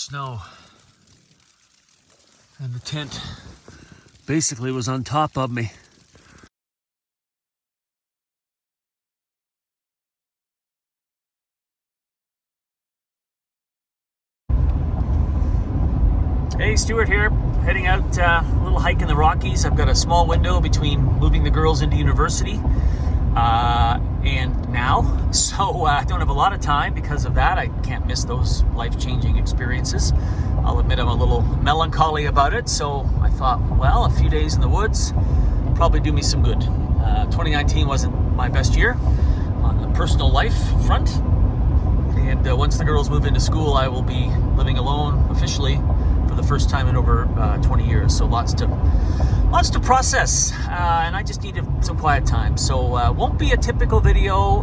snow. And the tent basically was on top of me. Hey, Stuart here, heading out a little hike in the Rockies. I've got a small window between moving the girls into university and now, so I don't have a lot of time because of that. I can't miss those life-changing experiences. I'll admit I'm a little melancholy about it, so I thought, well, a few days in the woods probably do me some good. 2019 wasn't my best year on the personal life front, and once the girls move into school, I will be living alone officially for the first time in over 20 years. So lots to process, and I just needed some quiet time. So won't be a typical video.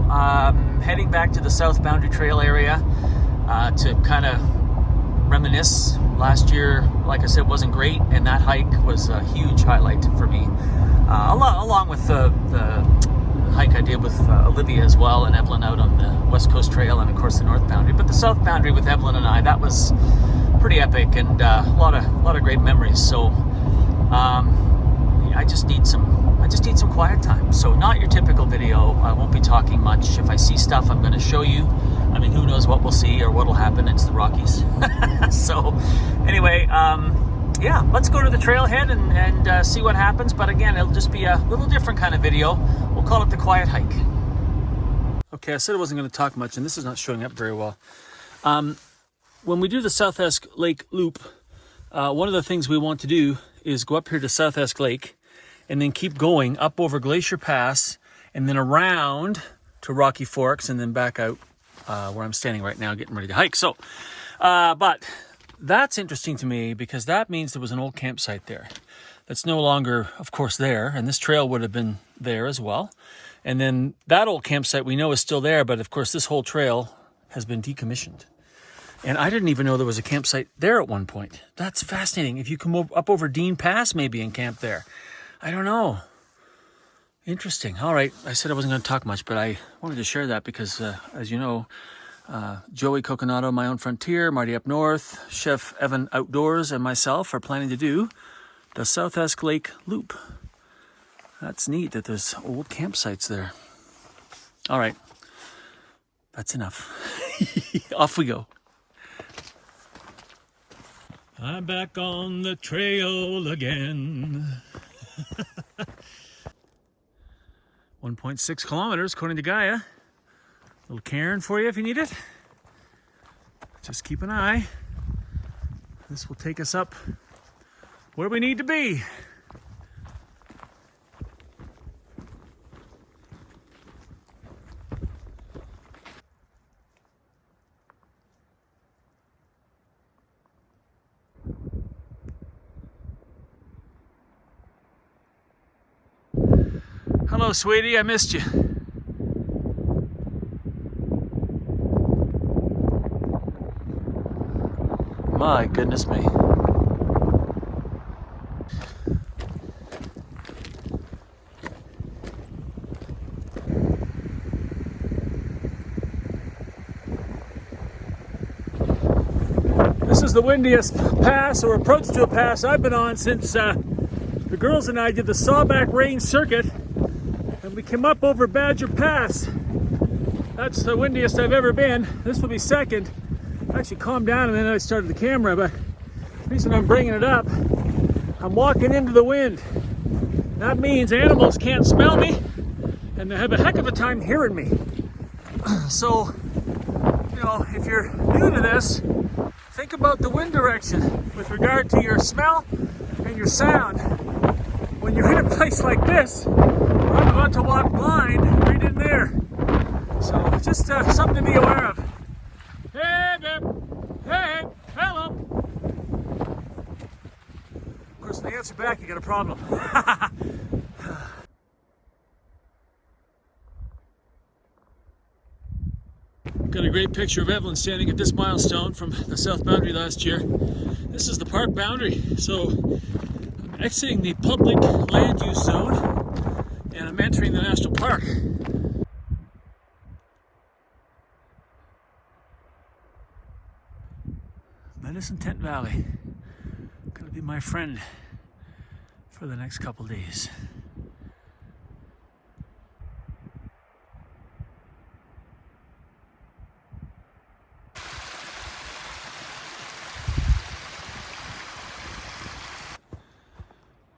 Heading back to the South Boundary Trail area to kind of reminisce. Last year, like I said, wasn't great, and that hike was a huge highlight for me, along with the hike I did with Olivia as well, and Evelyn out on the West Coast Trail, and of course the North Boundary. But the South Boundary with Evelyn and I, that was pretty epic, and a lot of great memories. So I just need some quiet time. So not your typical video. I won't be talking much. If I see stuff, I'm going to show you. I mean, who knows what we'll see or what'll happen. It's the Rockies. So anyway, yeah, let's go to the trailhead and see what happens. But again, it'll just be a little different kind of video. We'll call it the quiet hike. Okay, I said I wasn't going to talk much, and this is not showing up very well. When we do the South Esk Lake Loop, one of the things we want to do is go up here to South Esk Lake and then keep going up over Glacier Pass and then around to Rocky Forks and then back out where I'm standing right now getting ready to hike. So, but that's interesting to me because that means there was an old campsite there that's no longer, of course, there. And this trail would have been there as well. And then that old campsite we know is still there, but of course this whole trail has been decommissioned. And I didn't even know there was a campsite there at one point. That's fascinating. If you come up over Dean Pass maybe and camp there. I don't know. Interesting. All right. I said I wasn't going to talk much, but I wanted to share that because, as you know, Joey Coconato, My Own Frontier, Marty Up North, Chef Evan Outdoors, and myself are planning to do the South Esk Lake Loop. That's neat that there's old campsites there. All right. That's enough. Off we go. I'm back on the trail again. 1.6 kilometers according to Gaia. Little cairn for you if you need it. Just keep an eye. This will take us up where we need to be. Hello, sweetie, I missed you. My goodness me. This is the windiest pass or approach to a pass I've been on since the girls and I did the Sawback Range circuit. And we came up over Badger Pass. That's the windiest I've ever been. This will be second. I actually calmed down and then I started the camera, but the reason I'm bringing it up, I'm walking into the wind. That means animals can't smell me and they have a heck of a time hearing me. So, you know, if you're new to this, think about the wind direction with regard to your smell and your sound. When you're in a place like this, I'm about to walk blind right in there. So just something to be aware of. Hey, babe. Hey, hello. Of course, when they answer back, you got a problem. Got a great picture of Evelyn standing at this milestone from the South Boundary last year. This is the park boundary. So I'm exiting the public land use zone and I'm entering the national park. Medicine Tent Valley. Gonna be my friend for the next couple days.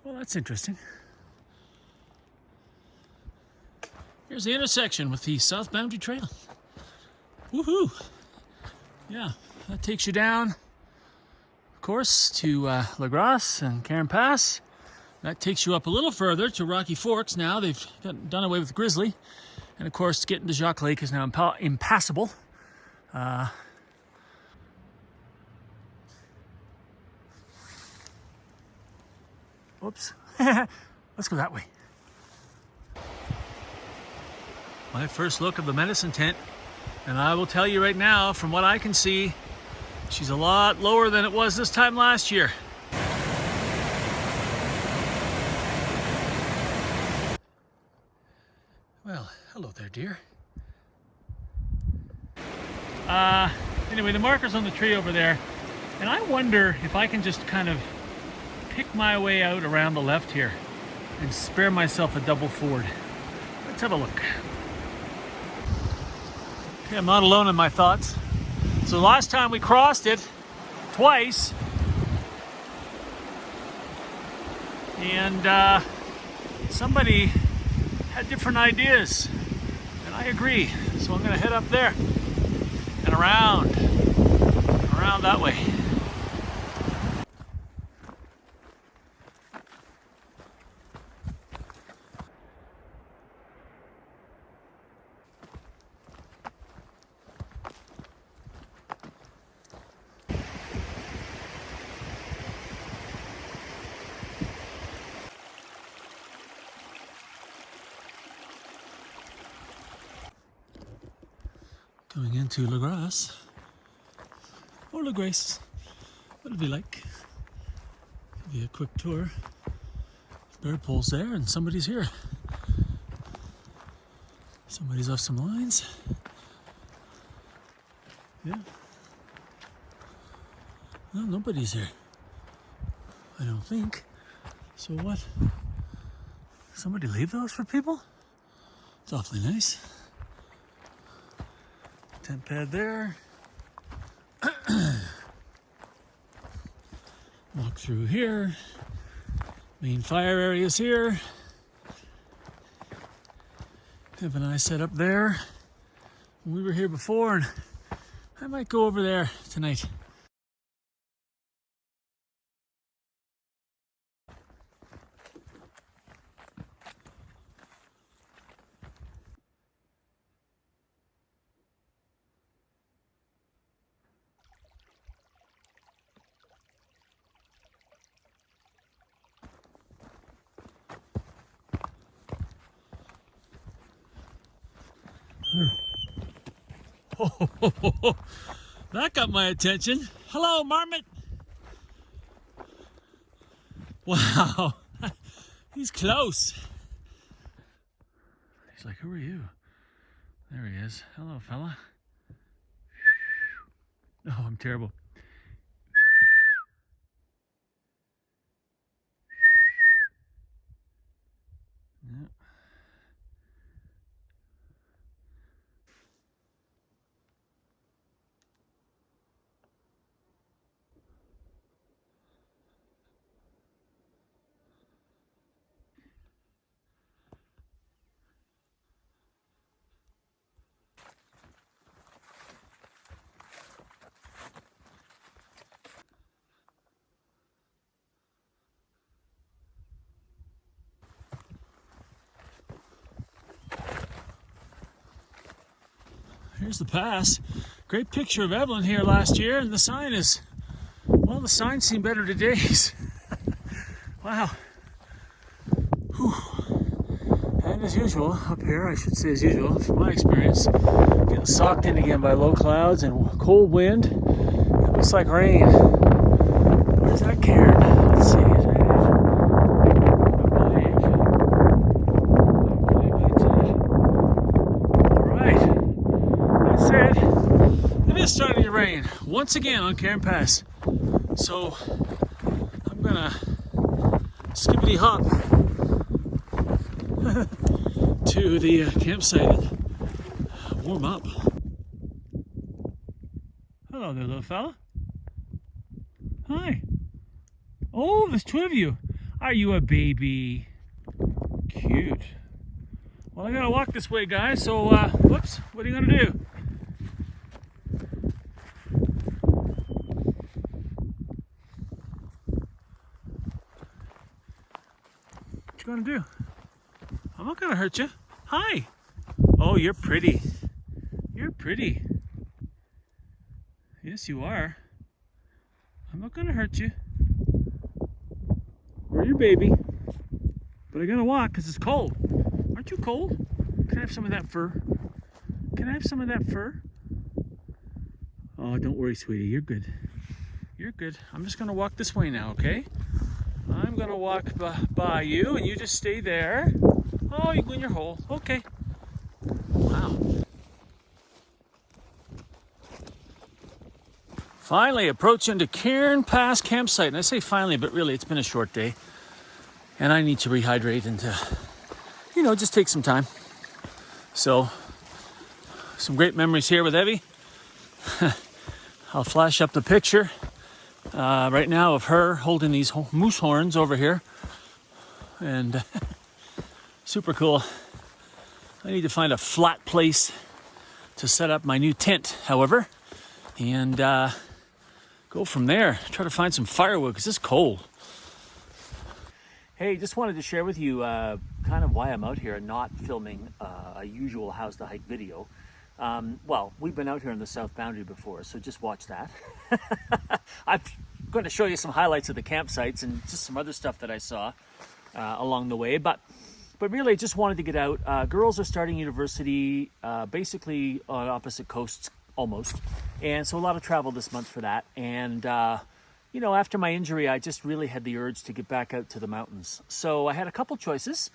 Well, that's interesting. Here's the intersection with the South Boundary Trail. Woohoo! Yeah, that takes you down, of course, to La Grasse and Karen Pass. That takes you up a little further to Rocky Forks now. They've done away with Grizzly. And of course, getting to Jacques Lake is now impassable. Oops. Let's go that way. My first look of the medicine tent, and I will tell you right now, from what I can see, she's a lot lower than it was this time last year. Well, hello there, dear. Anyway, the marker's on the tree over there, and I wonder if I can just kind of pick my way out around the left here and spare myself a double ford. Let's have a look. Okay, I'm not alone in my thoughts. So last time we crossed it twice, and somebody had different ideas, and I agree. So I'm gonna head up there and around that way. Going into La Grasse, or La Grace, whatever you like. Give you a quick tour. Bird pole's there and somebody's here. Somebody's off some lines. Yeah. No, nobody's here. I don't think. So what? Somebody leave those for people? It's awfully nice. Tent pad there. Walk through here. Main fire area's here. Have a nice setup there. We were here before, and I might go over there tonight. Oh, that got my attention. Hello, Marmot. Wow, he's close. He's like, who are you? There he is. Hello, fella. Oh, I'm terrible. Yeah. Here's the pass. Great picture of Evelyn here last year, and the sign is, well, the signs seem better today. Wow. Whew. And as usual, up here, I should say as usual, from my experience, getting socked in again by low clouds and cold wind. It looks like rain. Where's that cairn? Let's see. Is that it? Starting to rain once again on Karen Pass. So I'm gonna skippity hop to the campsite and warm up. Hello there, little fella. Hi. Oh, there's two of you. Are you a baby? Cute. Well, I gotta walk this way, guys, so, whoops, what are you gonna do? What you gonna do? I'm not gonna hurt you. Hi. Oh, you're pretty. You're pretty. Yes, you are. I'm not gonna hurt you. We're your baby. But I gotta walk because it's cold. Aren't you cold? Can I have some of that fur? Can I have some of that fur? Oh, don't worry, sweetie. You're good. You're good. I'm just gonna walk this way now, okay? I'm gonna walk by you and you just stay there. Oh, you go in your hole. Okay. Wow. Finally approaching the Cairn Pass campsite. And I say finally, but really it's been a short day. And I need to rehydrate and, you know, just take some time. So, some great memories here with Evie. I'll flash up the picture right now of her holding these moose horns over here. And super cool. I need to find a flat place to set up my new tent, however. And go from there. Try to find some firewood because it's cold. Hey, just wanted to share with you kind of why I'm out here and not filming a usual How's the Hike video. Well, we've been out here in the South Boundary before, so just watch that. I'm going to show you some highlights of the campsites and just some other stuff that I saw along the way. But really, just wanted to get out. Girls are starting university basically on opposite coasts, almost. And so a lot of travel this month for that. And you know, after my injury, I just really had the urge to get back out to the mountains. So I had a couple choices.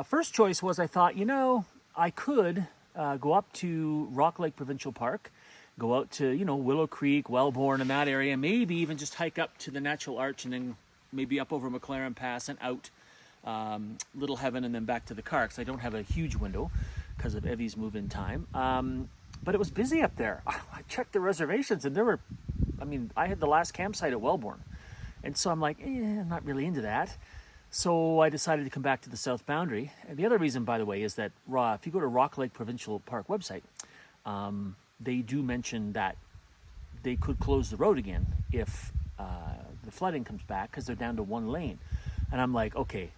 First choice was I thought, you know, I could go up to Rock Lake Provincial Park, go out to, you know, Willow Creek, Wellborn in that area, maybe even just hike up to the Natural Arch and then maybe up over McLaren Pass and out Little Heaven and then back to the car because I don't have a huge window because of Evie's move-in time. But it was busy up there. I checked the reservations and there were, I mean, I had the last campsite at Wellborn. And so I'm like, I'm not really into that. So I decided to come back to the South Boundary. And the other reason, by the way, is that if you go to Rock Lake Provincial Park website, they do mention that they could close the road again if the flooding comes back because they're down to one lane. And I'm like, okay,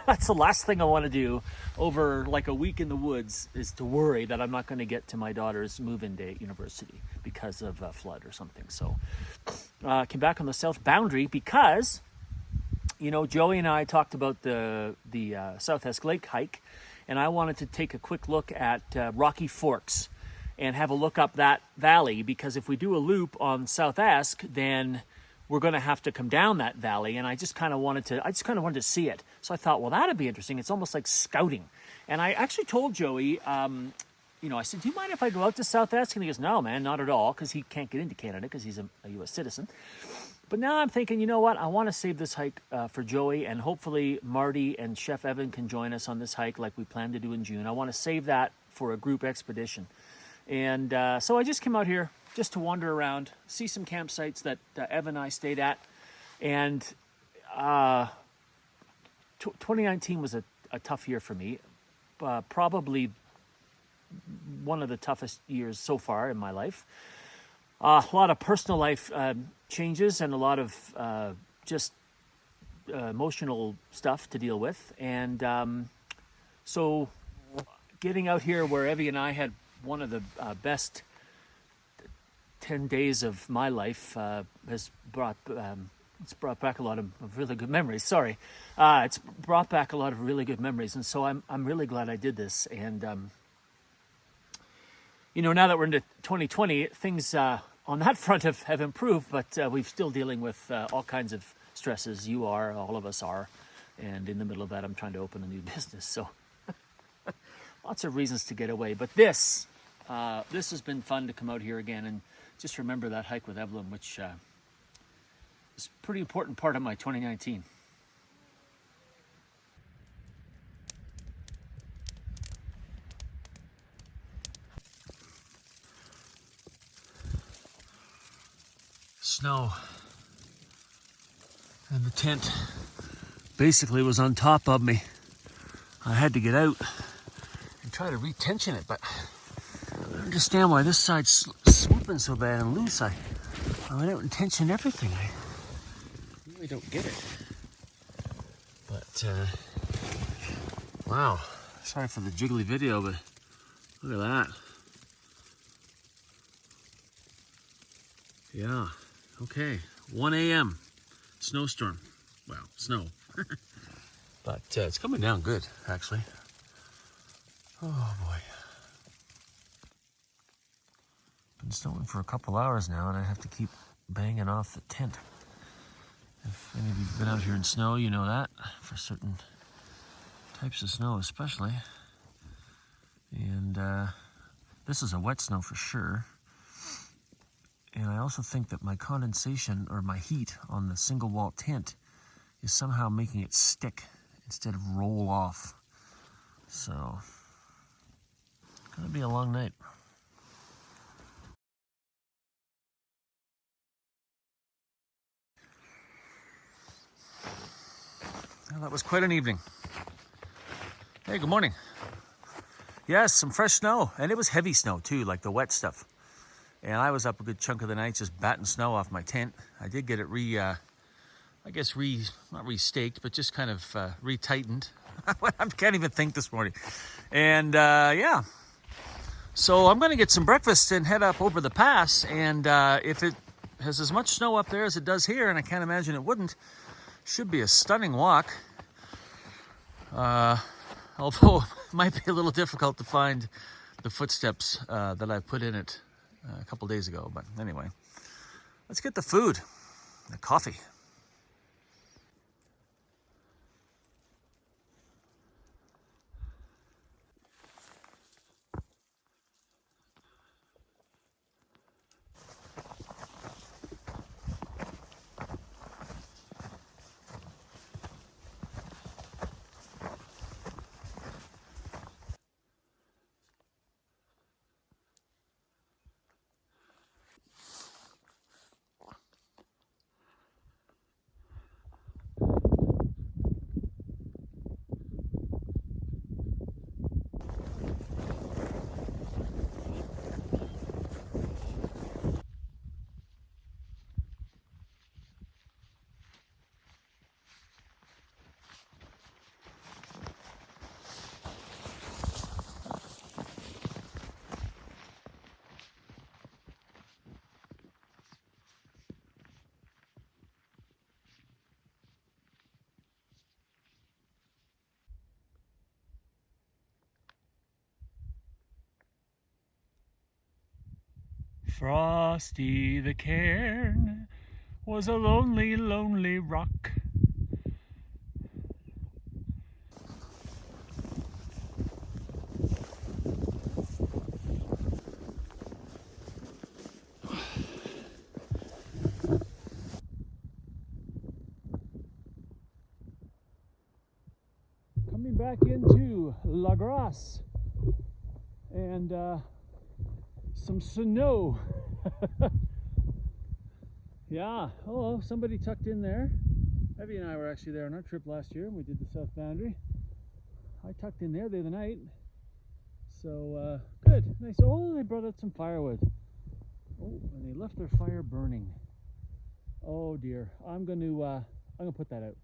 that's the last thing I want to do over like a week in the woods is to worry that I'm not going to get to my daughter's move-in day at university because of a flood or something. So came back on the South Boundary because, you know, Joey and I talked about the South Esk Lake hike, and I wanted to take a quick look at Rocky Forks and have a look up that valley because if we do a loop on South Esk, then we're going to have to come down that valley, and I just kind of wanted to see it. So I thought, well, that'd be interesting. It's almost like scouting. And I actually told Joey, you know, I said, do you mind if I go out to South Esk? And he goes, no, man, not at all, because he can't get into Canada because he's a U.S. citizen. But now I'm thinking, you know what? I want to save this hike for Joey, and hopefully Marty and Chef Evan can join us on this hike like we plan to do in June. I want to save that for a group expedition. And so I just came out here just to wander around, see some campsites that Evan and I stayed at. And 2019 was a tough year for me. Probably one of the toughest years so far in my life. A lot of personal life changes and a lot of just emotional stuff to deal with. And so getting out here where Evie and I had one of the best 10 days of my life has brought back a lot of really good memories. Sorry. It's brought back a lot of really good memories. And so I'm really glad I did this. And, you know, now that we're into 2020, things on that front have improved, but we're still dealing with all kinds of stresses. You are, all of us are. And in the middle of that, I'm trying to open a new business. So lots of reasons to get away. But this has been fun to come out here again and just remember that hike with Evelyn, which It's a pretty important part of my 2019. Snow. And the tent basically was on top of me. I had to get out and try to retension it, but I don't understand why this side's swooping so bad and loose. I went out and tensioned everything. I really don't get it. But, wow. Sorry for the jiggly video, but look at that. Yeah, okay. 1 a.m. Snowstorm. Well, snow. But it's coming down good, actually. Oh, boy. Been snowing for a couple hours now, and I have to keep banging off the tent. If any of you have been out here in snow, you know that, for certain types of snow especially. And this is a wet snow for sure. And I also think that my condensation, or my heat on the single wall tent, is somehow making it stick instead of roll off. So, it's gonna be a long night. Well, that was quite an evening. Hey, good morning. Yes, some fresh snow, and it was heavy snow too, like the wet stuff. And I was up a good chunk of the night just batting snow off my tent. I did get it not re-staked, but just kind of re-tightened. I can't even think this morning. And yeah, so I'm gonna get some breakfast and head up over the pass. And if it has as much snow up there as it does here, and I can't imagine it wouldn't, should be a stunning walk. Although it might be a little difficult to find the footsteps that I put in it a couple days ago. But anyway, let's get the food, the coffee. Frosty the cairn was a lonely, lonely rock. Coming back into La Grasse and some snow. Yeah, hello, somebody tucked in there. Evie and I were actually there on our trip last year, and we did the south boundary. I tucked in there the other night. So, good, nice. Oh, they brought out some firewood. Oh, and they left their fire burning. Oh dear, I'm gonna put that out.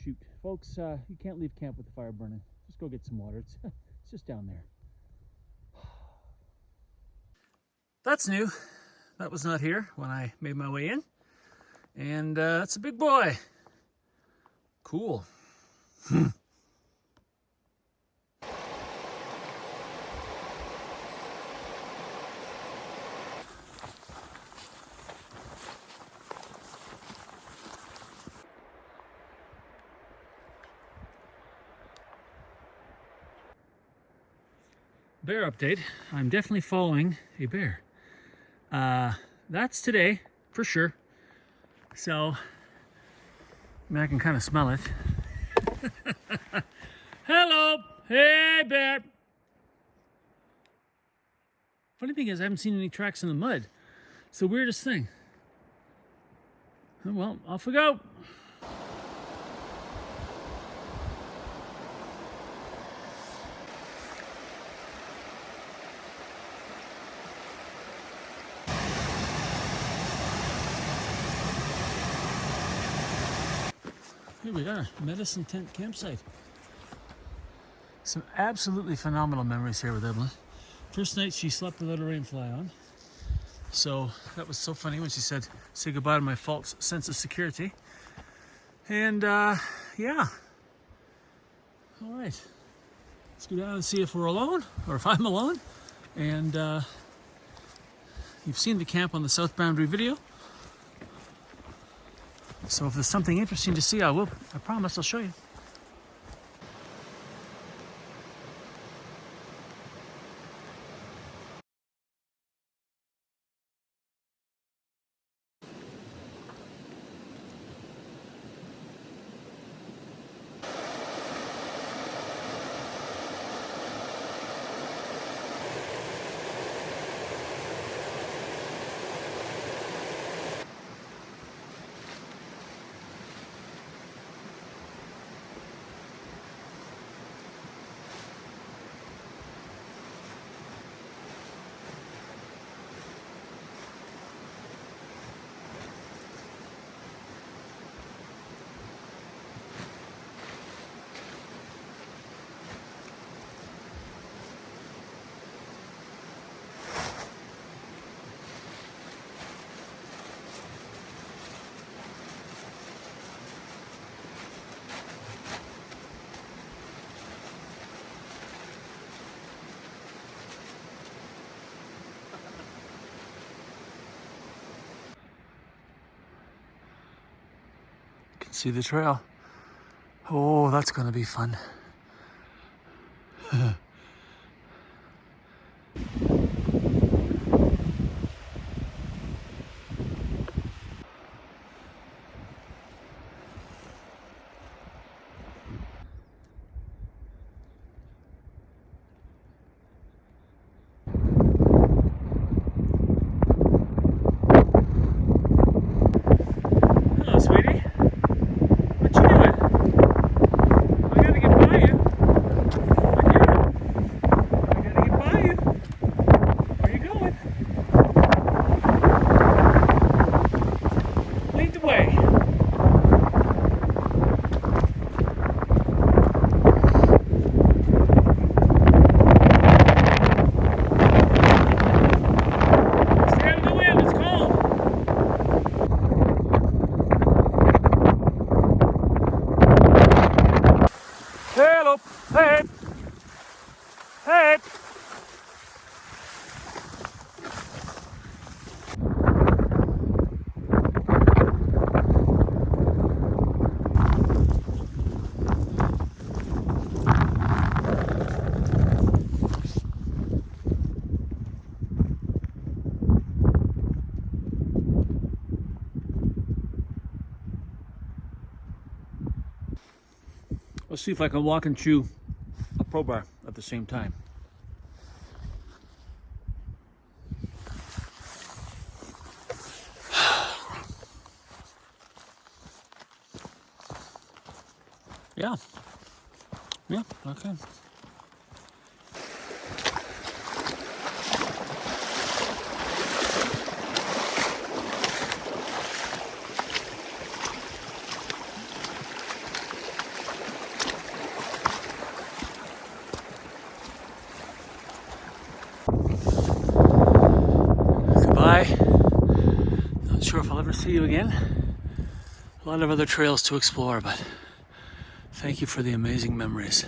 Shoot, folks, you can't leave camp with the fire burning. Just go get some water. It's just down there. That's new. That was not here when I made my way in. And that's a big boy. Cool. Bear update. I'm definitely following a bear. That's today, for sure. So, I mean, I can kind of smell it. Hello! Hey, bear! Funny thing is, I haven't seen any tracks in the mud. It's the weirdest thing. Oh, well, off we go. Here we are, Medicine Tent Campsite. Some absolutely phenomenal memories here with Evelyn. First night she slept without a rain fly on. So that was so funny when she said, say goodbye to my false sense of security. And yeah. All right, let's go down and see if we're alone or if I'm alone. And you've seen the camp on the South Boundary video. So if there's something interesting to see, I promise I'll show you. See the trail. Oh, that's gonna be fun. Let's see if I can walk and chew a Pro Bar at the same time. Yeah. Yeah, okay. Not sure if I'll ever see you again. A lot of other trails to explore, but thank you for the amazing memories.